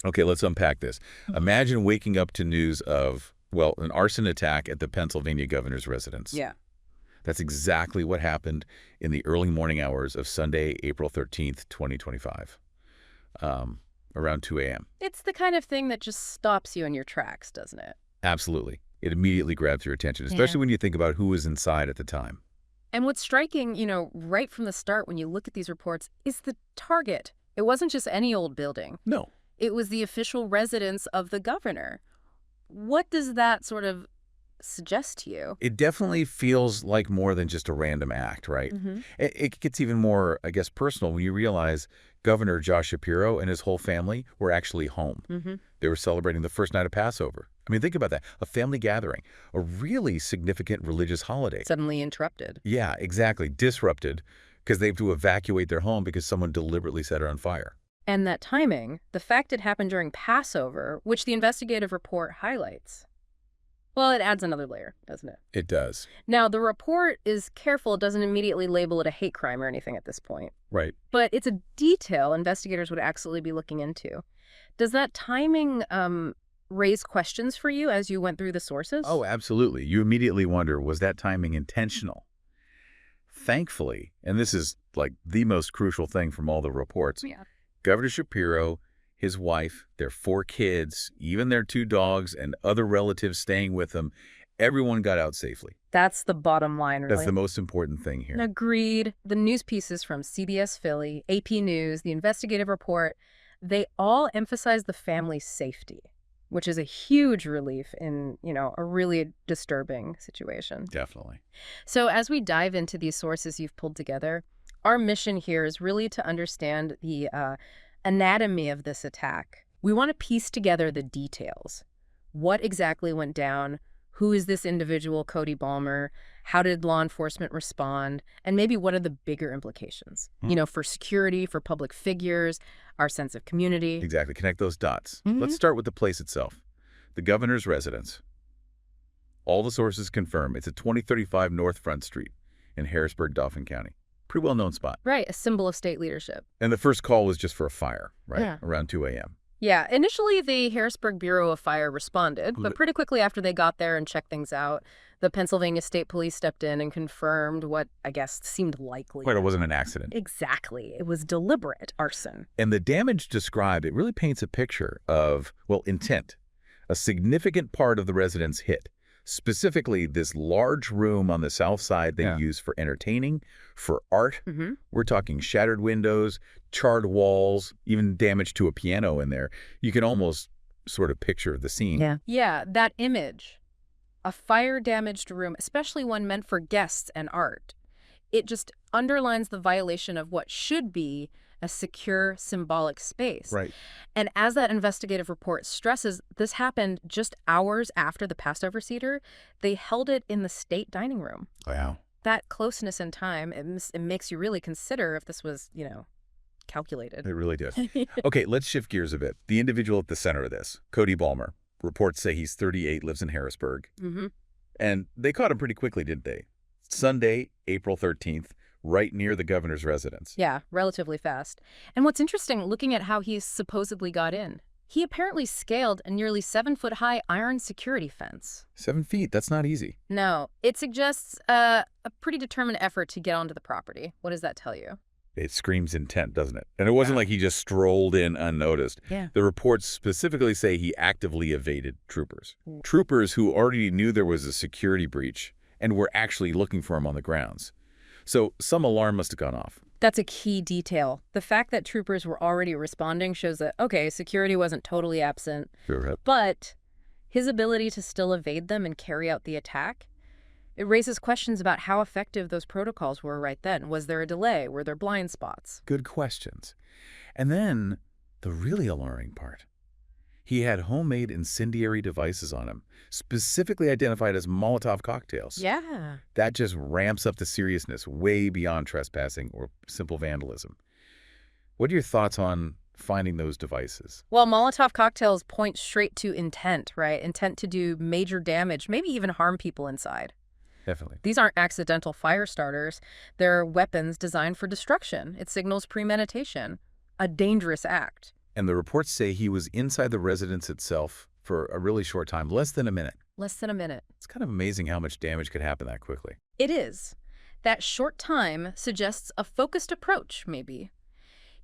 Okay, let's unpack this. Imagine waking up to news of, well, an arson attack at the Pennsylvania governor's residence. Yeah. That's exactly what happened in the early morning hours of Sunday, April 13th, 2025, around 2 a.m. It's the kind of thing that just stops you in your tracks, doesn't it? Absolutely. It immediately grabs your attention, especially when you think about who was inside at the time. And what's striking, right from the start when you look at these reports is the target. It wasn't just any old building. No. It was the official residence of the governor. What does that sort of suggest to you? It definitely feels like more than just a random act, right? It gets even more, I guess, personal when you realize Governor Josh Shapiro and his whole family were actually home. They were celebrating the first night of Passover. I mean, think about that. A family gathering, a really significant religious holiday. Suddenly interrupted. Yeah, exactly. Disrupted because they have to evacuate their home because someone deliberately set it on fire. And that timing, the fact it happened during Passover, which the investigative report highlights, well, it adds another layer, doesn't it? It does. Now, the report is careful. It doesn't immediately label it a hate crime or anything at this point. Right. But it's a detail investigators would actually be looking into. Does that timing raise questions for you as you went through the sources? Oh, absolutely. You immediately wonder, was that timing intentional? Thankfully, and this is like the most crucial thing from all the reports, Governor Shapiro, his wife, their 4 kids, even their 2 dogs and other relatives staying with them, everyone got out safely. That's the bottom line, really. That's the most important thing here. Agreed. The news pieces from CBS Philly, AP News, the investigative report, they all emphasize the family's safety, which is a huge relief in, a really disturbing situation. Definitely. So as we dive into these sources you've pulled together, our mission here is really to understand the anatomy of this attack. We want to piece together the details. What exactly went down? Who is this individual, Cody Balmer? How did law enforcement respond? And maybe what are the bigger implications, for security, for public figures, our sense of community? Exactly. Connect those dots. Let's start with the place itself. The governor's residence. All the sources confirm it's at 2035 North Front Street in Harrisburg, Dauphin County. Pretty well-known spot. Right, a symbol of state leadership. And the first call was just for a fire, right? Yeah. Around 2 a.m. Yeah, initially the Harrisburg Bureau of Fire responded, but pretty quickly after they got there and checked things out, the Pennsylvania State Police stepped in and confirmed what, I guess, seemed likely. Quite, it wasn't an accident. Exactly. It was deliberate arson. And the damage described, it really paints a picture of, well, intent. A significant part of the residence hit. Specifically, this large room on the south side they used for entertaining, for art. We're talking shattered windows, charred walls, even damage to a piano in there. You can almost sort of picture the scene. Yeah, that image. A fire-damaged room, especially one meant for guests and art. It just underlines the violation of what should be a secure, symbolic space. Right. And as that investigative report stresses, this happened just hours after the Passover Seder. They held it in the state dining room. Wow. That closeness in time, it makes you really consider if this was, calculated. It really does. Okay, let's shift gears a bit. The individual at the center of this, Cody Balmer. Reports say he's 38, lives in Harrisburg. And they caught him pretty quickly, didn't they? Sunday, April 13th. Right near the governor's residence. Yeah, relatively fast. And what's interesting, looking at how he supposedly got in, he apparently scaled a nearly 7-foot-high iron security fence. 7 feet, that's not easy. No, it suggests a pretty determined effort to get onto the property. What does that tell you? It screams intent, doesn't it? And it wasn't like he just strolled in unnoticed. The reports specifically say he actively evaded troopers. Troopers who already knew there was a security breach and were actually looking for him on the grounds. So some alarm must have gone off. That's a key detail. The fact that troopers were already responding shows that, okay, security wasn't totally absent. Sure. But his ability to still evade them and carry out the attack, it raises questions about how effective those protocols were right then. Was there a delay? Were there blind spots? Good questions. And then the really alarming part. He had homemade incendiary devices on him, specifically identified as Molotov cocktails. Yeah. That just ramps up the seriousness way beyond trespassing or simple vandalism. What are your thoughts on finding those devices? Well, Molotov cocktails point straight to intent, right? Intent to do major damage, maybe even harm people inside. Definitely. These aren't accidental fire starters. They're weapons designed for destruction. It signals premeditation, a dangerous act. And the reports say he was inside the residence itself for a really short time, less than a minute. Less than a minute. It's kind of amazing how much damage could happen that quickly. It is. That short time suggests a focused approach, maybe.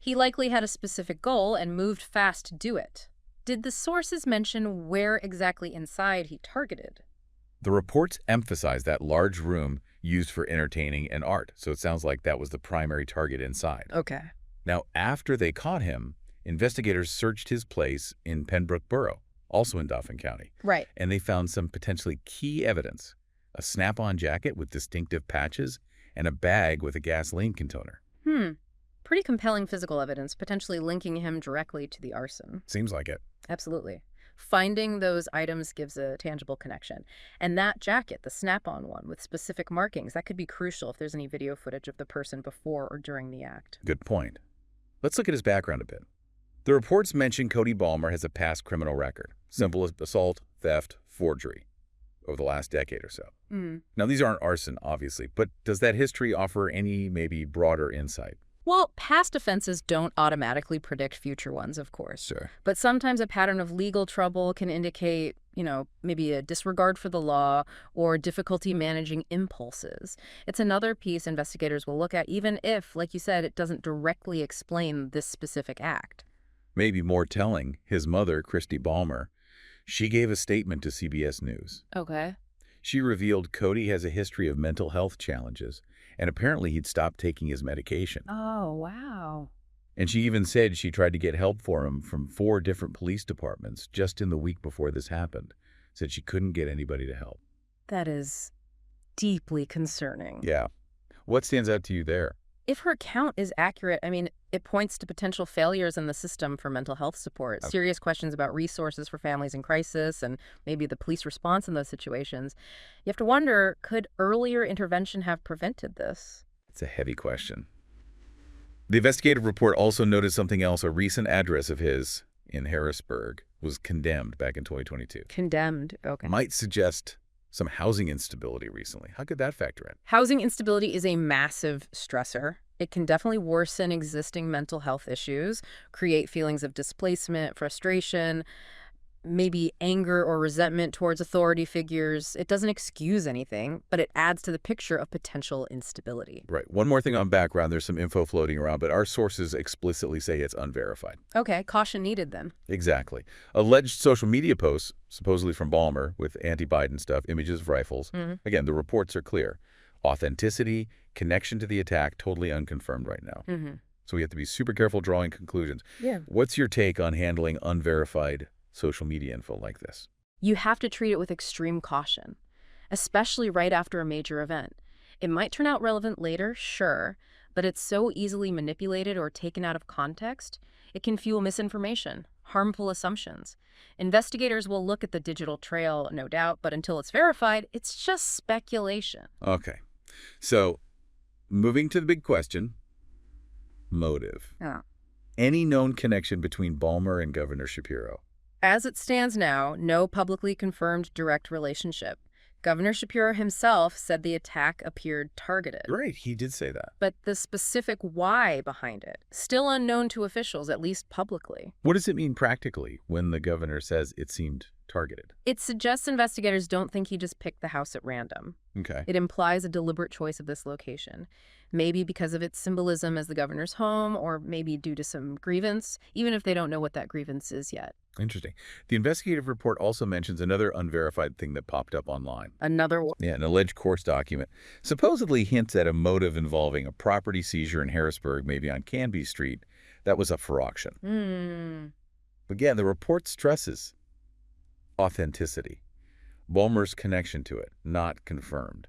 He likely had a specific goal and moved fast to do it. Did the sources mention where exactly inside he targeted? The reports emphasize that large room used for entertaining and art, so it sounds like that was the primary target inside. Okay. Now, after they caught him, investigators searched his place in Pembroke Borough, also in Dauphin County. Right. And they found some potentially key evidence: a snap-on jacket with distinctive patches and a bag with a gasoline container. Pretty compelling physical evidence, potentially linking him directly to the arson. Seems like it. Absolutely. Finding those items gives a tangible connection. And that jacket, the snap-on one with specific markings, that could be crucial if there's any video footage of the person before or during the act. Good point. Let's look at his background a bit. The reports mention Cody Balmer has a past criminal record: simple assault, theft, forgery, over the last decade or so. Now, these aren't arson, obviously, but does that history offer any maybe broader insight? Well, past offenses don't automatically predict future ones, of course. Sure. But sometimes a pattern of legal trouble can indicate, maybe a disregard for the law or difficulty managing impulses. It's another piece investigators will look at, even if, like you said, it doesn't directly explain this specific act. Maybe more telling, his mother, Cody Balmer, she gave a statement to CBS News. Okay. She revealed Cody has a history of mental health challenges, and apparently he'd stopped taking his medication. Oh, wow. And she even said she tried to get help for him from 4 different police departments just in the week before this happened. Said she couldn't get anybody to help. That is deeply concerning. Yeah. What stands out to you there? If her account is accurate, it points to potential failures in the system for mental health support, serious questions about resources for families in crisis, and maybe the police response in those situations. You have to wonder, could earlier intervention have prevented this? It's a heavy question. The investigative report also noted something else. A recent address of his in Harrisburg was condemned back in 2022. Condemned, okay. Might suggest some housing instability recently. How could that factor in? Housing instability is a massive stressor. It can definitely worsen existing mental health issues, create feelings of displacement, frustration, maybe anger or resentment towards authority figures. It doesn't excuse anything, but it adds to the picture of potential instability. Right. One more thing on background. There's some info floating around, but our sources explicitly say it's unverified. Okay, caution needed then. Exactly. Alleged social media posts, supposedly from Balmer, with anti-Biden stuff, images of rifles. Again, the reports are clear. Authenticity, connection to the attack, totally unconfirmed right now. So we have to be super careful drawing conclusions. Yeah. What's your take on handling unverified social media info like this? You have to treat it with extreme caution, especially right after a major event. It might turn out relevant later, sure, but it's so easily manipulated or taken out of context, it can fuel misinformation, harmful assumptions. Investigators will look at the digital trail, no doubt, but until it's verified, it's just speculation. Okay. So, moving to the big question, motive. Yeah. Any known connection between Balmer and Governor Shapiro? As it stands now, no publicly confirmed direct relationship. Governor Shapiro himself said the attack appeared targeted. Right, he did say that. But the specific why behind it, still unknown to officials, at least publicly. What does it mean practically when the governor says it seemed targeted? It suggests investigators don't think he just picked the house at random. Okay. It implies a deliberate choice of this location. Maybe because of its symbolism as the governor's home, or maybe due to some grievance, even if they don't know what that grievance is yet. Interesting. The investigative report also mentions another unverified thing that popped up online. Another one? Yeah, an alleged court document. Supposedly hints at a motive involving a property seizure in Harrisburg, maybe on Canby Street, that was up for auction. Again, the report stresses authenticity. Balmer's connection to it, not confirmed.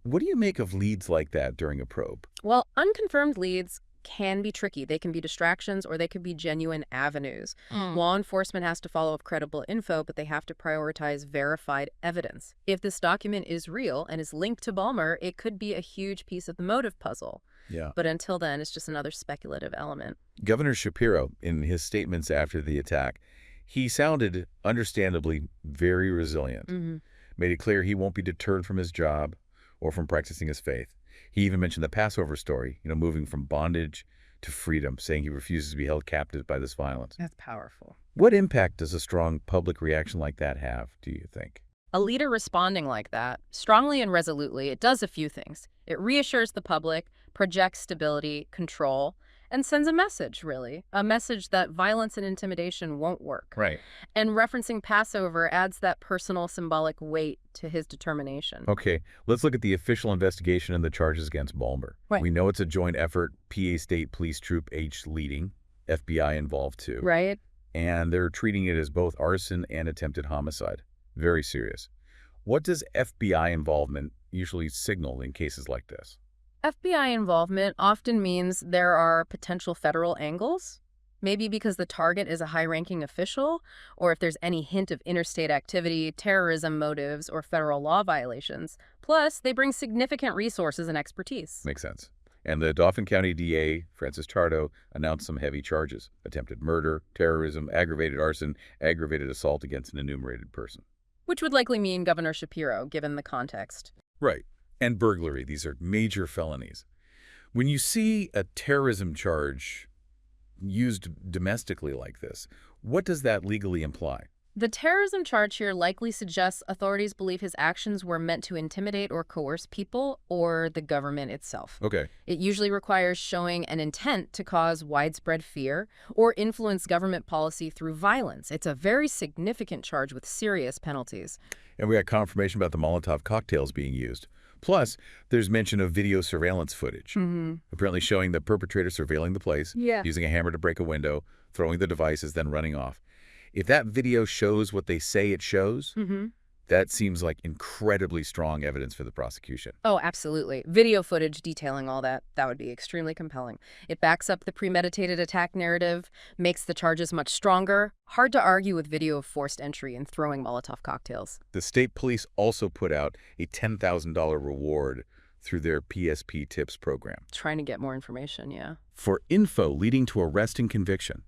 What do you make of leads like that during a probe? Well, unconfirmed leads can be tricky. They can be distractions or they could be genuine avenues. Law enforcement has to follow up credible info, but they have to prioritize verified evidence. If this document is real and is linked to Balmer, it could be a huge piece of the motive puzzle. Yeah. But until then, it's just another speculative element. Governor Shapiro, in his statements after the attack, he sounded understandably very resilient. Made it clear he won't be deterred from his job or from practicing his faith. He even mentioned the Passover story, moving from bondage to freedom, saying he refuses to be held captive by this violence. That's powerful. What impact does a strong public reaction like that have, do you think? A leader responding like that, strongly and resolutely, it does a few things. It reassures the public, projects stability, control, and sends a message, really. A message that violence and intimidation won't work. Right. And referencing Passover adds that personal symbolic weight to his determination. Okay, let's look at the official investigation and the charges against Balmer. Right. We know it's a joint effort, PA State Police Troop H leading, FBI involved too. Right? And they're treating it as both arson and attempted homicide. Very serious. What does FBI involvement usually signal in cases like this? FBI involvement often means there are potential federal angles, maybe because the target is a high-ranking official, or if there's any hint of interstate activity, terrorism motives, or federal law violations. Plus, they bring significant resources and expertise. Makes sense. And the Dauphin County DA, Francis Tardo, announced some heavy charges: attempted murder, terrorism, aggravated arson, aggravated assault against an enumerated person. Which would likely mean Governor Shapiro, given the context. Right. And burglary. These are major felonies. When you see a terrorism charge used domestically like this, what does that legally imply? The terrorism charge here likely suggests authorities believe his actions were meant to intimidate or coerce people or the government itself. Okay. It usually requires showing an intent to cause widespread fear or influence government policy through violence. It's a very significant charge with serious penalties. And we got confirmation about the Molotov cocktails being used. Plus, there's mention of video surveillance footage, apparently showing the perpetrator surveilling the place, using a hammer to break a window, throwing the devices, then running off. If that video shows what they say it shows, that seems like incredibly strong evidence for the prosecution. Oh, absolutely. Video footage detailing all that would be extremely compelling. It backs up the premeditated attack narrative, makes the charges much stronger. Hard to argue with video of forced entry and throwing Molotov cocktails. The state police also put out a $10,000 reward through their PSP Tips program. Trying to get more information, yeah. For info leading to arrest and conviction.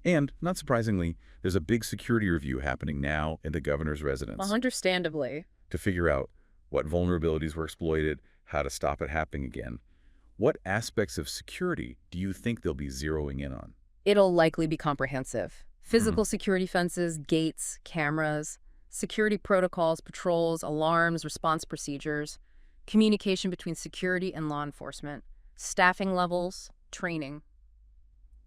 And, not surprisingly, there's a big security review happening now in the governor's residence. Well, understandably. To figure out what vulnerabilities were exploited, how to stop it happening again. What aspects of security do you think they'll be zeroing in on? It'll likely be comprehensive. Physical security fences, gates, cameras, security protocols, patrols, alarms, response procedures, communication between security and law enforcement, staffing levels, training.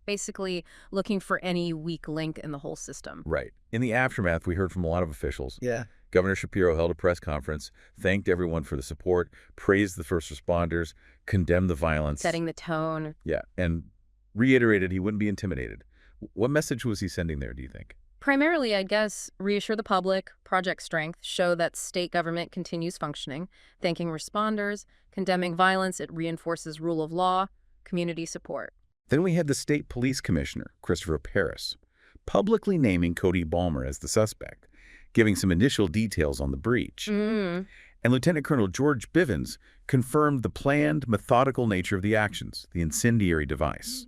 Basically looking for any weak link in the whole system. Right. In the aftermath, we heard from a lot of officials. Yeah. Governor Shapiro held a press conference, thanked everyone for the support, praised the first responders, condemned the violence. Setting the tone. Yeah, and reiterated he wouldn't be intimidated. What message was he sending there, do you think? Primarily, I guess, reassure the public, project strength, show that state government continues functioning, thanking responders, condemning violence, it reinforces rule of law, community support. Then we had the state police commissioner, Christopher Paris, publicly naming Cody Balmer as the suspect, giving some initial details on the breach. And Lieutenant Colonel George Bivens confirmed the planned, methodical nature of the actions, the incendiary device.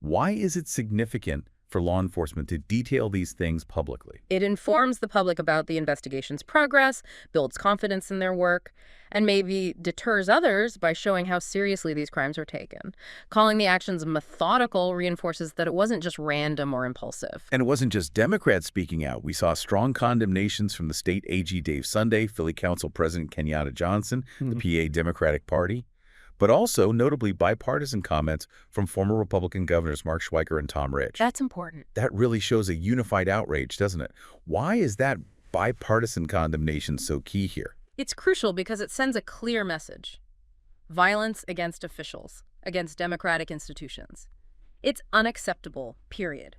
Why is it significant for law enforcement to detail these things publicly? It informs the public about the investigation's progress, builds confidence in their work, and maybe deters others by showing how seriously these crimes are taken. Calling the actions methodical reinforces that it wasn't just random or impulsive. And it wasn't just Democrats speaking out. We saw strong condemnations from the state AG Dave Sunday, Philly Council President Kenyatta Johnson, the PA Democratic Party, but also notably bipartisan comments from former Republican governors Mark Schweiker and Tom Ridge. That's important. That really shows a unified outrage, doesn't it? Why is that bipartisan condemnation so key here? It's crucial because it sends a clear message. Violence against officials, against democratic institutions. It's unacceptable, period.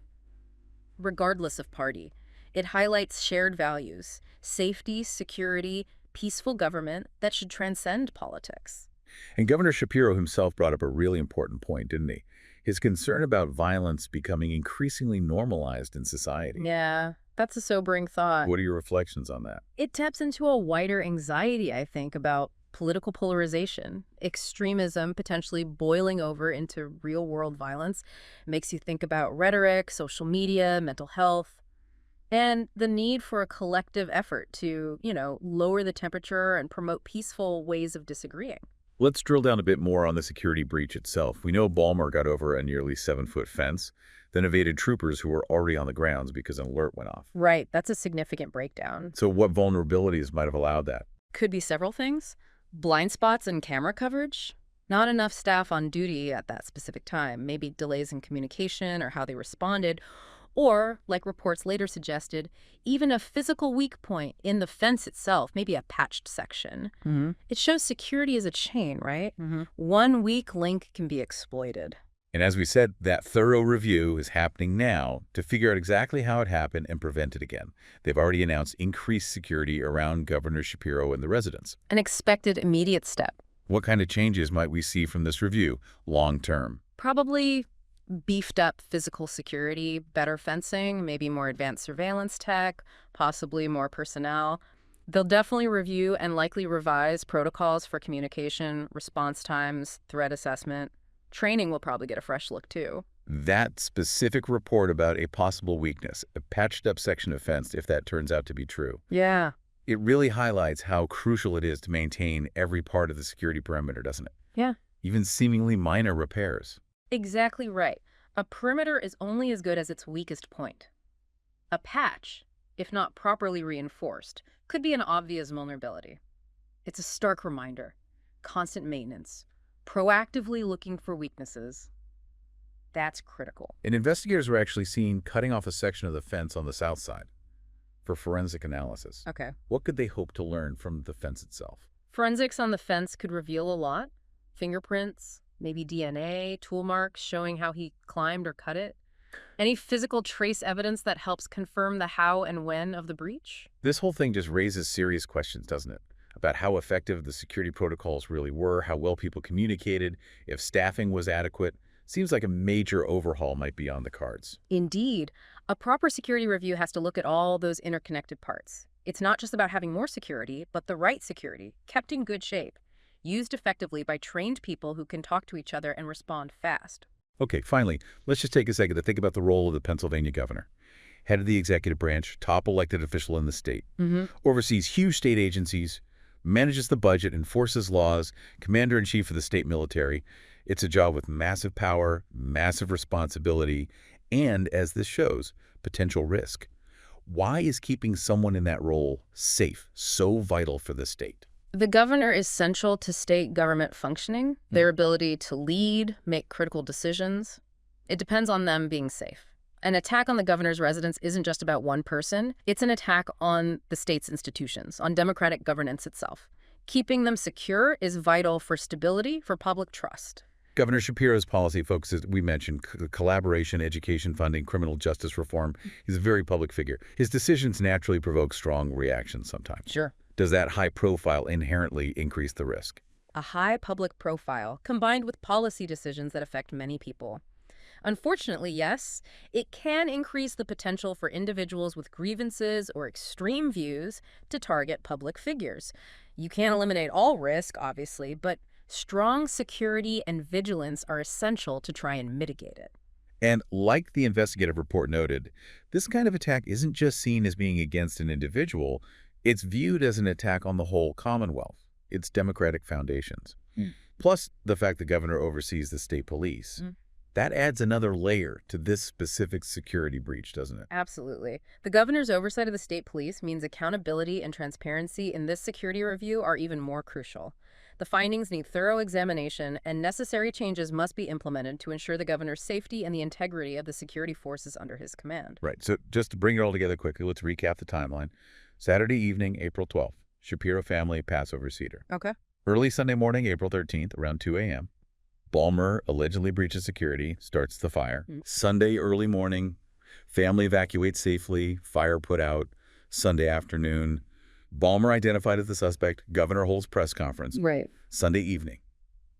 Regardless of party. It highlights shared values, safety, security, peaceful government that should transcend politics. And Governor Shapiro himself brought up a really important point, didn't he? His concern about violence becoming increasingly normalized in society. Yeah, that's a sobering thought. What are your reflections on that? It taps into a wider anxiety, I think, about political polarization, extremism potentially boiling over into real-world violence. It makes you think about rhetoric, social media, mental health, and the need for a collective effort to, lower the temperature and promote peaceful ways of disagreeing. Let's drill down a bit more on the security breach itself. We know Balmer got over a nearly 7-foot fence, then evaded troopers who were already on the grounds because an alert went off. Right, that's a significant breakdown. So what vulnerabilities might have allowed that? Could be several things. Blind spots in camera coverage, not enough staff on duty at that specific time, maybe delays in communication or how they responded, or, like reports later suggested, even a physical weak point in the fence itself, maybe a patched section. It shows security is a chain, right? One weak link can be exploited. And as we said, that thorough review is happening now to figure out exactly how it happened and prevent it again. They've already announced increased security around Governor Shapiro and the residents. An expected immediate step. What kind of changes might we see from this review long term? Probably beefed up physical security, better fencing, maybe more advanced surveillance tech, possibly more personnel. They'll definitely review and likely revise protocols for communication, response times, threat assessment. Training will probably get a fresh look, too. That specific report about a possible weakness, a patched up section of fence, if that turns out to be true. Yeah. It really highlights how crucial it is to maintain every part of the security perimeter, doesn't it? Yeah. Even seemingly minor repairs. Exactly right. A perimeter is only as good as its weakest point. A patch, if not properly reinforced, could be an obvious vulnerability. It's a stark reminder. Constant maintenance. Proactively looking for weaknesses. That's critical. And investigators were actually seen cutting off a section of the fence on the south side for forensic analysis. Okay. What could they hope to learn from the fence itself? Forensics on the fence could reveal a lot. Fingerprints, maybe DNA, tool marks showing how he climbed or cut it. Any physical trace evidence that helps confirm the how and when of the breach? This whole thing just raises serious questions, doesn't it? About how effective the security protocols really were, how well people communicated, if staffing was adequate. Seems like a major overhaul might be on the cards. Indeed. A proper security review has to look at all those interconnected parts. It's not just about having more security, but the right security, kept in good shape, used effectively by trained people who can talk to each other and respond fast. Okay, finally, let's just take a second to think about the role of the Pennsylvania governor. Head of the executive branch, top elected official in the state, oversees huge state agencies, manages the budget, enforces laws, commander-in-chief of the state military. It's a job with massive power, massive responsibility, and, as this shows, potential risk. Why is keeping someone in that role safe so vital for the state? The governor is central to state government functioning, their ability to lead, make critical decisions. It depends on them being safe. An attack on the governor's residence isn't just about one person. It's an attack on the state's institutions, on democratic governance itself. Keeping them secure is vital for stability, for public trust. Governor Shapiro's policy focuses, we mentioned, collaboration, education funding, criminal justice reform. He's a very public figure. His decisions naturally provoke strong reactions sometimes. Sure. Does that high profile inherently increase the risk? A high public profile, combined with policy decisions that affect many people. Unfortunately, yes, it can increase the potential for individuals with grievances or extreme views to target public figures. You can't eliminate all risk, obviously, but strong security and vigilance are essential to try and mitigate it. And like the investigative report noted, this kind of attack isn't just seen as being against an individual, it's viewed as an attack on the whole Commonwealth, its democratic foundations. Plus, the fact the governor oversees the state police. That adds another layer to this specific security breach, doesn't it? Absolutely. The governor's oversight of the state police means accountability and transparency in this security review are even more crucial. The findings need thorough examination, and necessary changes must be implemented to ensure the governor's safety and the integrity of the security forces under his command. Right. So just to bring it all together quickly, let's recap the timeline. Saturday evening, April 12th, Shapiro family Passover Seder. Okay. Early Sunday morning, April 13th, around 2 a.m., Balmer allegedly breaches security, starts the fire. Sunday early morning, family evacuates safely, fire put out. Sunday afternoon, Balmer identified as the suspect, governor holds press conference. Right. Sunday evening,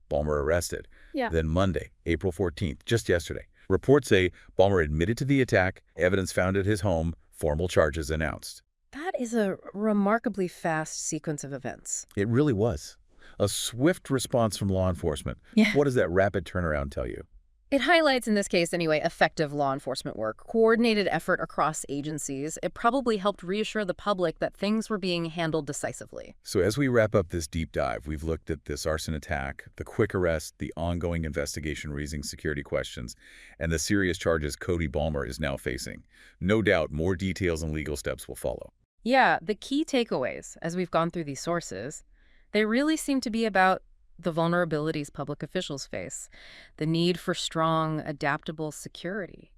Balmer arrested. Yeah. Then Monday, April 14th, just yesterday, reports say Balmer admitted to the attack, evidence found at his home, formal charges announced. That is a remarkably fast sequence of events. It really was. A swift response from law enforcement. Yeah. What does that rapid turnaround tell you? It highlights, in this case anyway, effective law enforcement work, coordinated effort across agencies. It probably helped reassure the public that things were being handled decisively. So as we wrap up this deep dive, we've looked at this arson attack, the quick arrest, the ongoing investigation raising security questions, and the serious charges Cody Balmer is now facing. No doubt more details and legal steps will follow. Yeah, the key takeaways, as we've gone through these sources, they really seem to be about the vulnerabilities public officials face, the need for strong, adaptable security.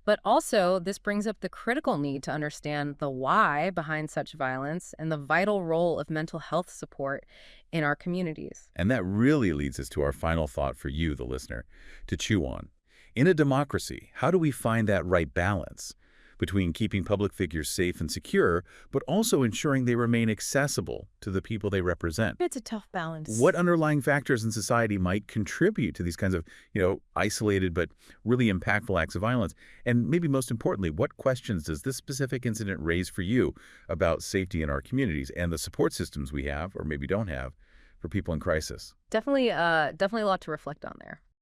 But also, this brings up the critical need to understand the why behind such violence and the vital role of mental health support in our communities. And that really leads us to our final thought for you, the listener, to chew on. In a democracy, how do we find that right balance between keeping public figures safe and secure, but also ensuring they remain accessible to the people they represent? It's a tough balance. What underlying factors in society might contribute to these kinds of, isolated but really impactful acts of violence? And maybe most importantly, what questions does this specific incident raise for you about safety in our communities and the support systems we have, or maybe don't have, for people in crisis? Definitely a lot to reflect on there.